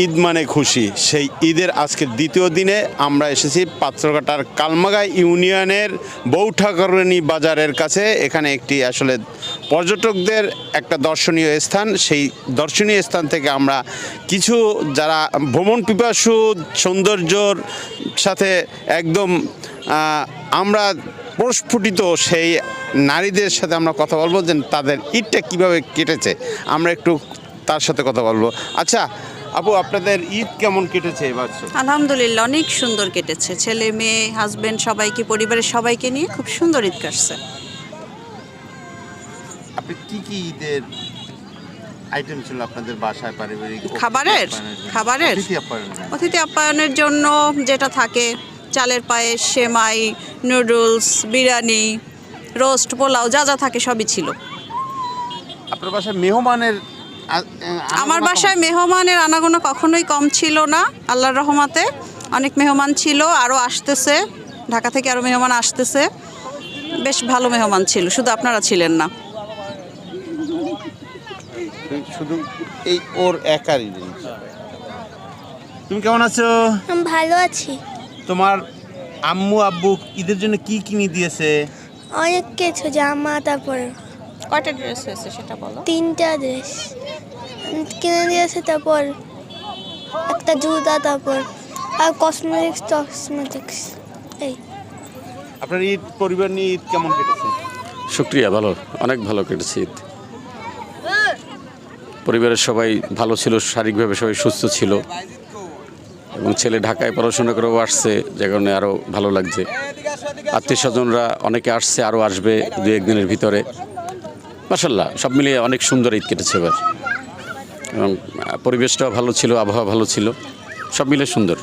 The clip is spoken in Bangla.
ঈদ মানে খুশি, সেই ঈদের আজকের দ্বিতীয় দিনে আমরা এসেছি পাত্রঘাটার কালমাগাই ইউনিয়নের বৌঠাকরণী বাজারের কাছে। এখানে একটি আসলে পর্যটকদের একটা দর্শনীয় স্থান। সেই দর্শনীয় স্থান থেকে আমরা কিছু যারা ভ্রমণ পিপাসু, সৌন্দর্যর সাথে একদম আমরা প্রস্ফুটিত সেই নারীদের সাথে আমরা কথা বলবো যে তাদের ঈদটা কীভাবে কেটেছে, আমরা একটু তার সাথে কথা বলবো। আচ্ছা আপু, আপনাদের ঈদ কেমন কেটেছে এবার? আলহামদুলিল্লাহ, অনেক সুন্দর কেটেছে। ছেলে মেয়ে হাজবেন্ড সবাইকে, পরিবারের সবাইকে নিয়ে খুব সুন্দর ঈদ কাটছে। আপনি কি কি ঈদের আইটেম ছিল আপনাদের বাসায় পারিবারিক? খাবারের অতিথি আপ্যায়নের জন্য যেটা থাকে, চালের পায়েস, সেমাই, নুডলস, বিরিয়ানি, রোস্ট, পোলাও, যা যা থাকে সবই ছিল। আপনার বাসায় মেহমানের আমার বাসায় মেহমানের আনাগোনা কখনোই কম ছিল না, আল্লাহর রহমতে অনেক মেহমান ছিল, আরও আসতেছে, ঢাকা থেকে আরও মেহমান আসতেছে। বেশ ভালো মেহমান ছিল, শুধু আপনারা ছিলেন না। শুধু এই ওর একারই জিনিস। তুমি কেমন আছো? আমি ভালো আছি। তোমার আম্মু আব্বু ঈদের জন্য কি কিনে দিয়েছে? অনেক কিছু, জামা, তারপর কয়টা ড্রেস হয়েছে সেটা বলো। 3টা ড্রেস কিনে দিয়েছে, তারপর একটা জুতা, তারপর আর কসমেটিক্স। এই আপনার ঈদ পরিবার নিয়ে ঈদ কেমন কেটেছে? শুক্রিয়া, ভালো, অনেক ভালো কেটেছে ঈদ। পরিবারের সবাই ভালো ছিল, শারীরিকভাবে সবাই সুস্থ ছিল, এবং ছেলে ঢাকায় পড়াশোনা করেও আসছে, যে কারণে আরও ভালো লাগছে। আত্মীয় স্বজনরা অনেকে আসছে, আরও আসবে 2-1 দিনের ভিতরে। মাশাআল্লাহ, সব মিলিয়ে অনেক সুন্দর ঈদ কেটেছে এবার, এবং পরিবেশটাও ভালো ছিল, আবহাওয়া ভালো ছিল, সব মিলে সুন্দর।